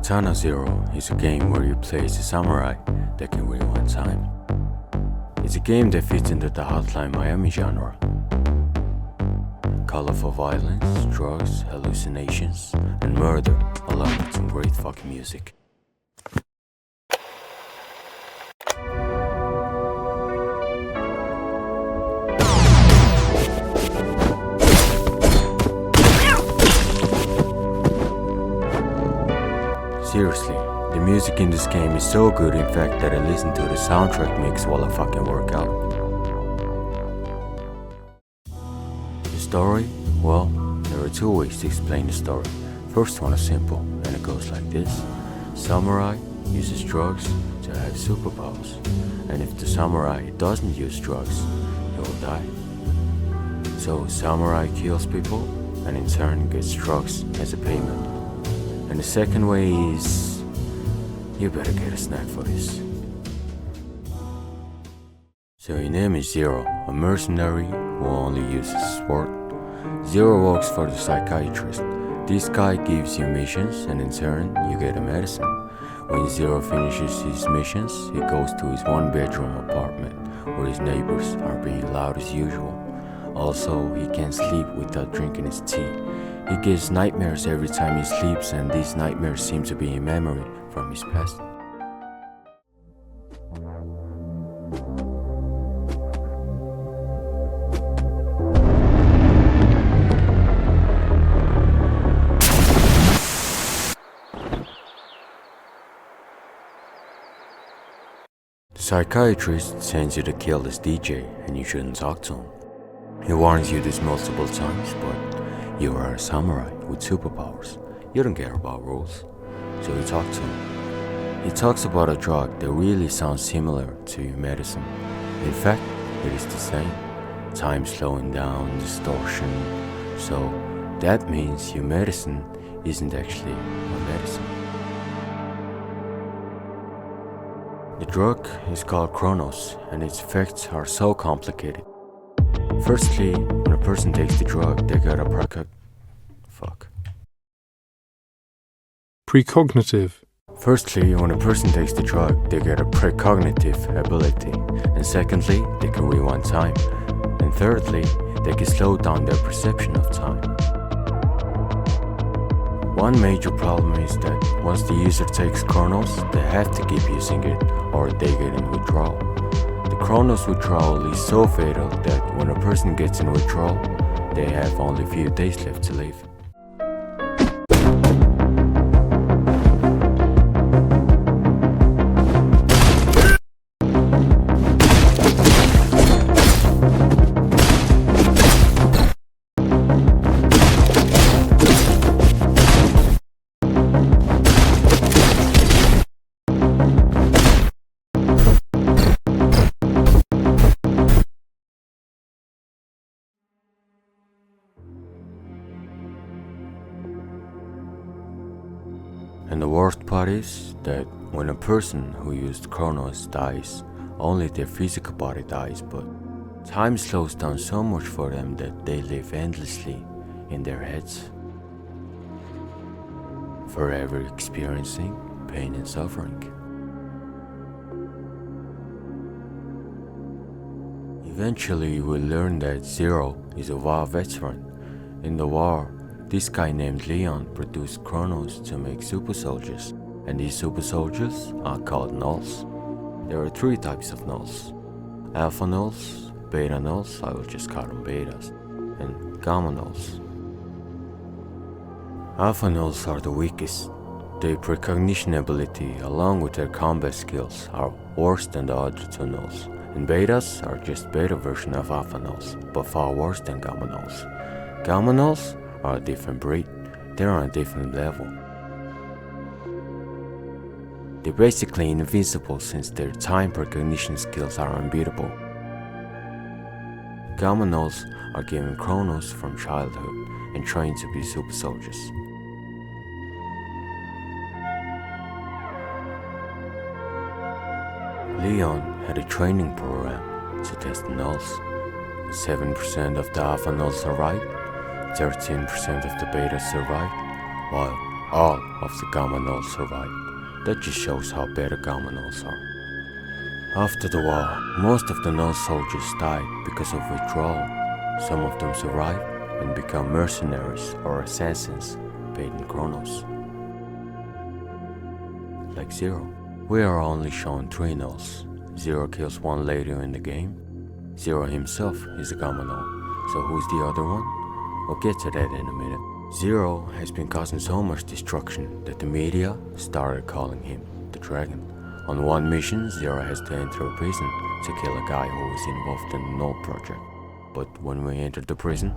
Katana Zero is a game where you play as a samurai that can rewind time. It's a game that fits into the Hotline Miami genre. Colorful violence, drugs, hallucinations, and murder, along with some great fucking music. Seriously, the music in this game is so good, in fact, that I listen to the soundtrack mix while I fucking work out. The story? Well, there are two ways to explain the story. First one is simple, and it goes like this. Samurai uses drugs to have superpowers, and if the samurai doesn't use drugs, he will die. So samurai kills people, and in turn gets drugs as a payment. And the second way is, you better get a snack for this. So your name is Zero, a mercenary who only uses a sword. Zero works for the psychiatrist. This guy gives you missions, and in turn you get a medicine. When Zero finishes his missions, he goes to his one-bedroom apartment where his neighbors are being loud as usual. Also, he can't sleep without drinking his tea. He gets nightmares every time he sleeps, and these nightmares seem to be a memory from his past. The psychiatrist sends you to kill this DJ, and you shouldn't talk to him. He warns you this multiple times, but you are a samurai with superpowers. You don't care about rules. So you talk to him. He talks about a drug that really sounds similar to your medicine. In fact, it is the same. Time slowing down, distortion. So that means your medicine isn't actually a medicine. The drug is called Chronos, and its effects are so complicated. Firstly, when a person takes the drug, they get a precognitive. Firstly, when a person takes the drug, they get a precognitive ability. And secondly, they can rewind time. And thirdly, they can slow down their perception of time. One major problem is that once the user takes Chronos, they have to keep using it or they get in withdrawal. The Chronos withdrawal is so fatal that when a person gets in withdrawal, they have only a few days left to live. And the worst part is that when a person who used Chronos dies, only their physical body dies, but time slows down so much for them that they live endlessly in their heads, forever experiencing pain and suffering. Eventually you will learn that Zero is a war veteran. In the war, this guy named Leon produced Chronos to make super soldiers, and these super soldiers are called nulls. There are three types of nulls: alpha nulls, beta nulls, I will just call them betas, and gamma nulls. Alpha nulls are the weakest. Their precognition ability along with their combat skills are worse than the other two nulls, and betas are just beta version of alpha nulls, but far worse than gamma nulls. Gamma nulls are a different breed. They're on a different level. They're basically invincible since their time precognition skills are unbeatable. Gamma nulls are given Chronos from childhood and trained to be super soldiers. Leon had a training program to test the nulls. 7% of the alpha nulls survived, 13% of the betas survived, while all of the Gamma Nulls survived. That just shows how bad the Gamma Nulls are. After the war, most of the Null soldiers died because of withdrawal. Some of them survived and become mercenaries or assassins paid in chronos. Like Zero. We are only shown 3 Nulls. Zero kills one later in the game. Zero himself is a Gamma Null, so who's the other one? We'll get to that in a minute. Zero has been causing so much destruction that the media started calling him the Dragon. On one mission, Zero has to enter a prison to kill a guy who was involved in the Null project. But when we entered the prison,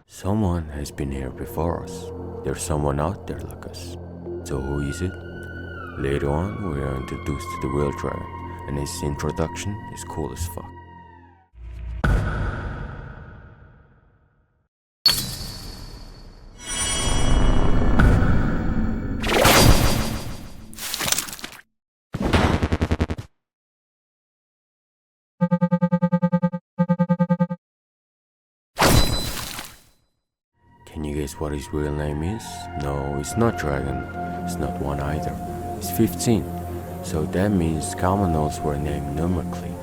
someone has been here before us. There's someone out there like us. So who is it? Later on, we are introduced to the real Dragon, and his introduction is cool as fuck. Can you guess what his real name is? No, it's not Dragon. It's not one either. It's 15. So that means Gamma Nulls were named numerically.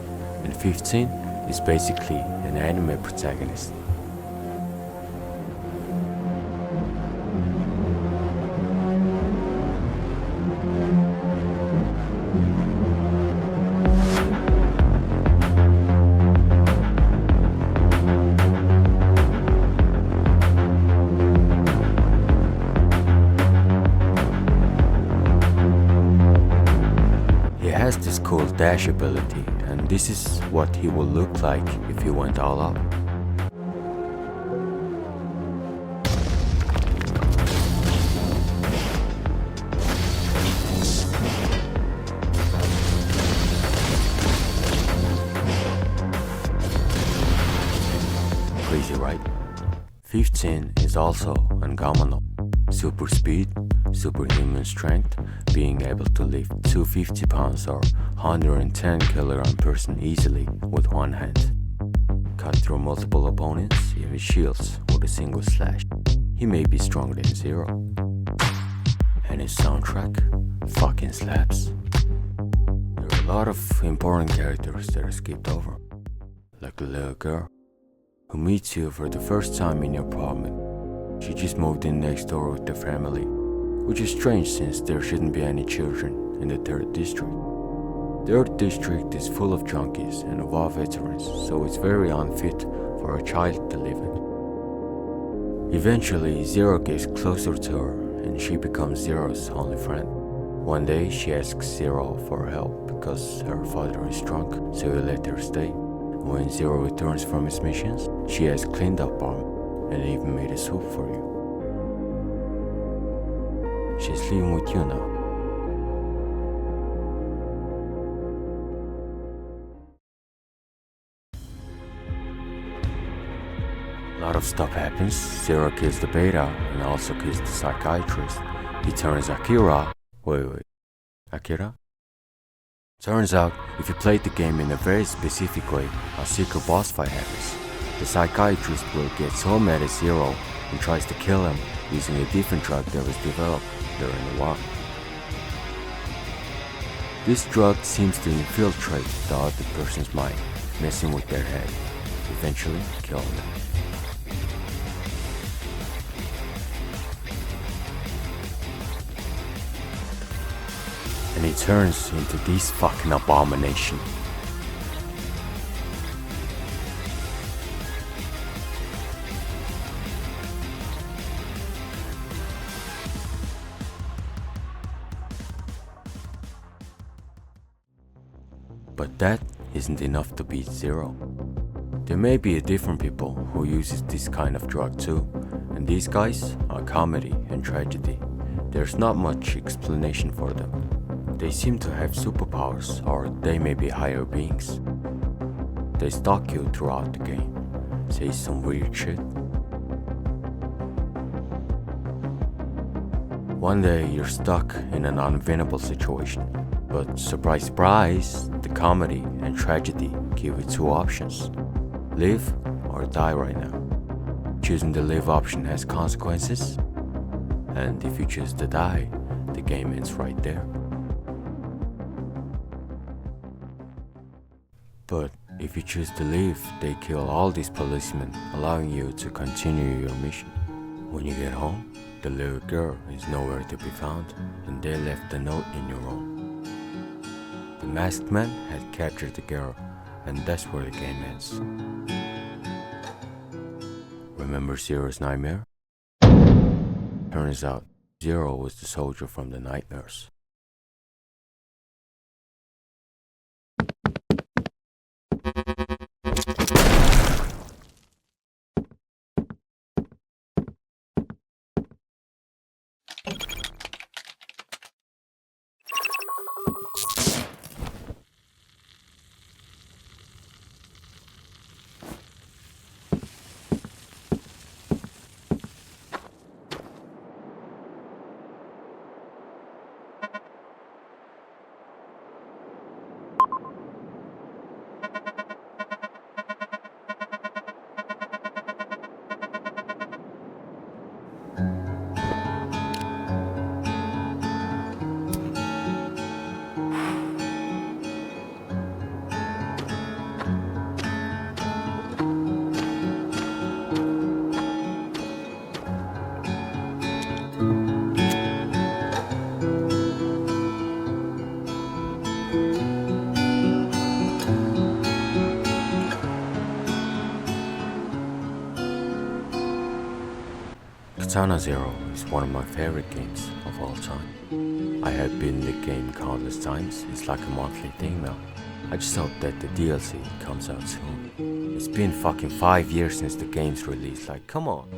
And 15 is basically an anime protagonist. He has this cool dash ability, and this is what he will look like if he went all out. Crazy, right? 15 is also an Gamma Null. Super speed, superhuman strength, being able to lift 250 pounds or 110 kg person easily with one hand. Cut through multiple opponents, even shields with a single slash. He may be stronger than Zero. And his soundtrack fucking slaps. There are a lot of important characters that are skipped over. Like the little girl who meets you for the first time in your apartment. She just moved in next door with the family, which is strange since there shouldn't be any children in the 3rd district. The 3rd district is full of junkies and war veterans, so it's very unfit for a child to live in. Eventually, Zero gets closer to her and she becomes Zero's only friend. One day she asks Zero for help because her father is drunk, so he let her stay. When Zero returns from his missions, she has cleaned up arm and even made a soup for you. She's living with you now. A lot of stuff happens. Zero kills the beta and also kills the psychiatrist. He turns Akira. Akira? Turns out, if you played the game in a very specific way, a secret boss fight happens. The psychiatrist will get so mad at Zero and tries to kill him using a different drug that was developed during the war. This drug seems to infiltrate the other person's mind, messing with their head, eventually killing them. And he turns into this fucking abomination. But that isn't enough to beat Zero. There may be different people who uses this kind of drug too, and these guys are comedy and tragedy. There's not much explanation for them. They seem to have superpowers, or they may be higher beings. They stalk you throughout the game, say some weird shit. One day you're stuck in an unwinnable situation, but surprise surprise, the comedy and tragedy give you 2 options. Live or die right now. choosing the live option has consequences, and if you choose to die, the game ends right there. But if you choose to live, they kill all these policemen, allowing you to continue your mission. When you get home, the little girl is nowhere to be found, and they left a note in your room. The masked man had captured the girl, and that's where the game ends. Remember Zero's nightmare? Turns out, Zero was the soldier from the nightmares. Katana Zero is one of my favorite games of all time. I have beaten the game countless times. It's like a monthly thing now. I just hope that the DLC comes out soon. It's been fucking 5 years since the game's release, like come on.